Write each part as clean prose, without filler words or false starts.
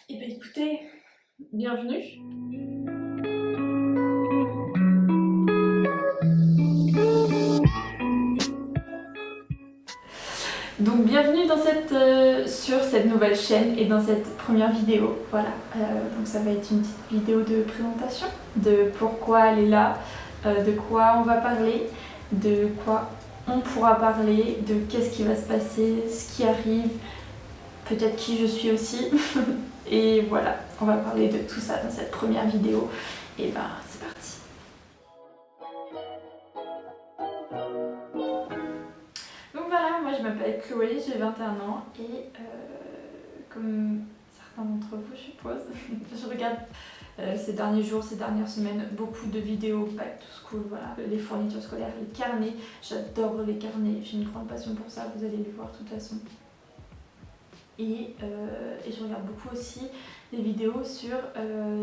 Eh bien écoutez, bienvenue. Donc bienvenue sur cette nouvelle chaîne et dans cette première vidéo. Voilà, donc ça va être une petite vidéo de présentation de pourquoi elle est là, de quoi on va parler, de quoi on pourra parler, de qu'est-ce qui va se passer, ce qui arrive, peut-être qui je suis aussi. Et voilà, on va parler de tout ça dans cette première vidéo. Et ben c'est parti. Donc voilà, moi je m'appelle Chloé, j'ai 21 ans et comme certains d'entre vous je suppose, je regarde ces derniers jours, ces dernières semaines, beaucoup de vidéos back to school, voilà, les fournitures scolaires, les carnets, j'adore les carnets, j'ai une grande passion pour ça, vous allez les voir de toute façon. Et je regarde beaucoup aussi des vidéos sur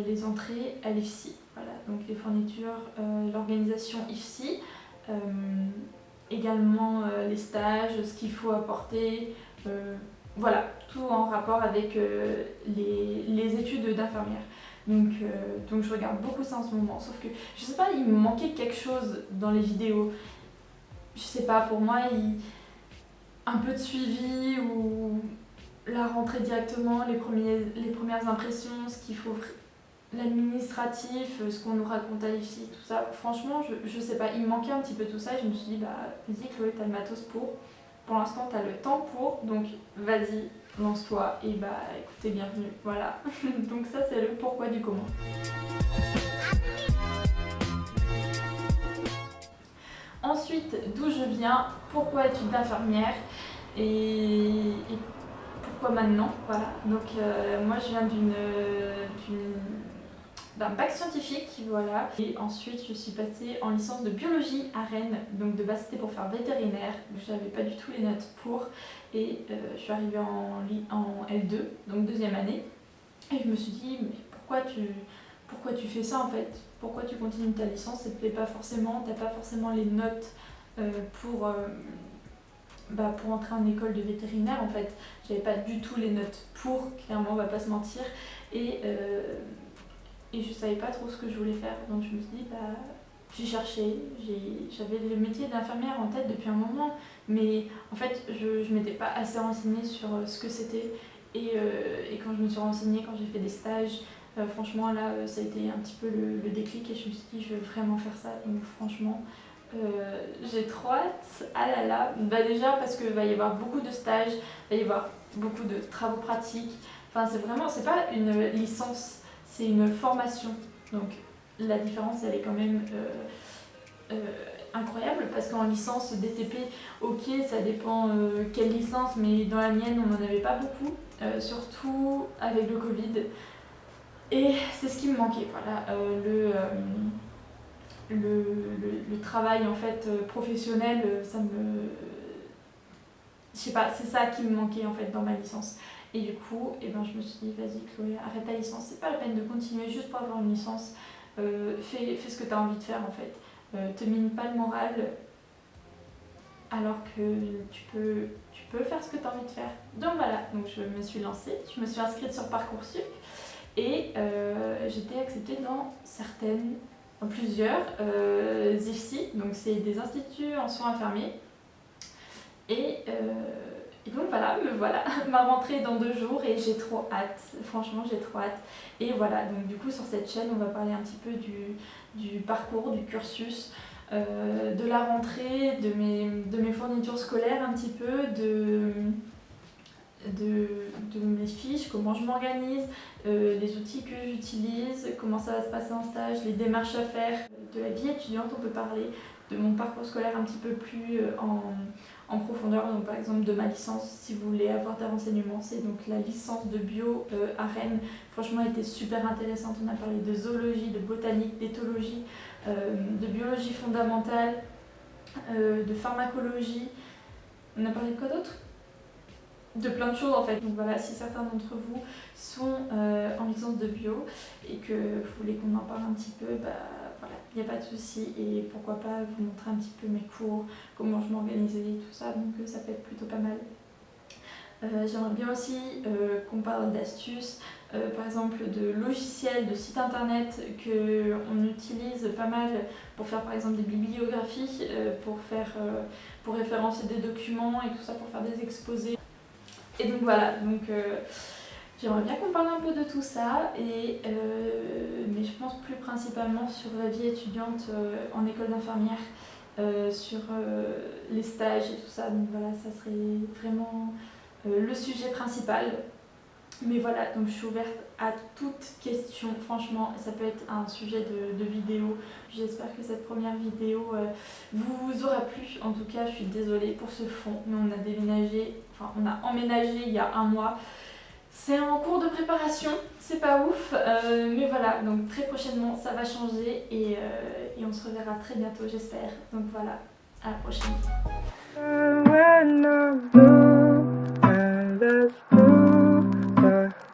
les entrées à l'IFSI, voilà, donc les fournitures, l'organisation IFSI, également les stages, ce qu'il faut apporter, voilà, tout en rapport avec les études d'infirmière. Donc je regarde beaucoup ça en ce moment, sauf que je sais pas, il me manquait quelque chose dans les vidéos. Je sais pas, pour moi, un peu de suivi ou la rentrée directement, les premières impressions, ce qu'il faut, l'administratif, ce qu'on nous raconte à l'IFSI, tout ça. Franchement, je sais pas, il me manquait un petit peu tout ça et je me suis dit, bah vas-y Chloé, t'as le matos pour l'instant t'as le temps pour, donc vas-y, lance-toi et bah écoutez, bienvenue, voilà. Donc ça c'est le pourquoi du comment. Ensuite, d'où je viens, pourquoi études d'infirmière et pourquoi maintenant, voilà. Donc moi je viens d'un bac scientifique, voilà. Et ensuite, je suis passée en licence de biologie à Rennes. Donc de base, c'était pour faire vétérinaire. J'avais pas du tout les notes pour. Et je suis arrivée en L2, donc deuxième année. Et je me suis dit, mais pourquoi tu fais ça en fait? Pourquoi tu continues ta licence? Ça te plaît pas forcément, t'as pas forcément les notes pour entrer en école de vétérinaire en fait. J'avais pas du tout les notes pour, clairement, on va pas se mentir. Et je savais pas trop ce que je voulais faire. Donc je me suis dit, bah, j'ai cherché, j'avais le métier d'infirmière en tête depuis un moment, mais en fait je m'étais pas assez renseignée sur ce que c'était. Et quand je me suis renseignée, quand j'ai fait des stages, franchement là ça a été un petit peu le déclic et je me suis dit je veux vraiment faire ça. Donc franchement j'ai trop hâte. Ah là là, bah déjà parce qu'il va y avoir beaucoup de stages, il va y avoir beaucoup de travaux pratiques. Enfin c'est pas une licence, c'est une formation. Donc la différence elle est quand même incroyable parce qu'en licence DTP, ok ça dépend quelle licence, mais dans la mienne on n'en avait pas beaucoup, surtout avec le Covid. Et c'est ce qui me manquait, voilà, le travail en fait professionnel, ça me... Je sais pas, c'est ça qui me manquait en fait dans ma licence. Et du coup, je me suis dit, vas-y Chloé, arrête ta licence, c'est pas la peine de continuer juste pour avoir une licence. Fais ce que tu as envie de faire en fait. Te mine pas le moral alors que tu peux faire ce que tu as envie de faire. Donc voilà, donc je me suis lancée, je me suis inscrite sur Parcoursup et j'étais acceptée dans plusieurs IFSI, donc c'est des instituts en soins infirmiers. Et donc voilà, me voilà, ma rentrée dans 2 jours et j'ai trop hâte, franchement j'ai trop hâte. Et voilà, donc du coup sur cette chaîne on va parler un petit peu du parcours, du cursus, de la rentrée, de mes fournitures scolaires un petit peu, de mes fiches, comment je m'organise, les outils que j'utilise, comment ça va se passer en stage, les démarches à faire. De la vie étudiante on peut parler, de mon parcours scolaire un petit peu plus en profondeur, donc par exemple de ma licence, si vous voulez avoir des renseignements, c'est donc la licence de bio à Rennes. Franchement elle était super intéressante, on a parlé de zoologie, de botanique, d'éthologie, de biologie fondamentale, de pharmacologie, on a parlé de quoi d'autre? De plein de choses en fait. Donc voilà, si certains d'entre vous sont en licence de bio et que vous voulez qu'on en parle un petit peu, bah voilà, il n'y a pas de souci. Et pourquoi pas vous montrer un petit peu mes cours, comment je m'organisais et tout ça, donc ça peut être plutôt pas mal. J'aimerais bien aussi qu'on parle d'astuces, par exemple de logiciels, de sites internet qu'on utilise pas mal pour faire par exemple des bibliographies, pour référencer des documents et tout ça, pour faire des exposés. Et donc voilà, j'aimerais bien qu'on parle un peu de tout ça, mais je pense plus principalement sur la vie étudiante en école d'infirmière, sur les stages et tout ça. Donc voilà, ça serait vraiment le sujet principal. Mais voilà, donc je suis ouverte à toute question, franchement, ça peut être un sujet de vidéo. J'espère que cette première vidéo vous aura plu. En tout cas, je suis désolée pour ce fond, mais on a emménagé il y a un mois. C'est en cours de préparation, c'est pas ouf, mais voilà, donc très prochainement ça va changer et on se reverra très bientôt, j'espère. Donc voilà, à la prochaine.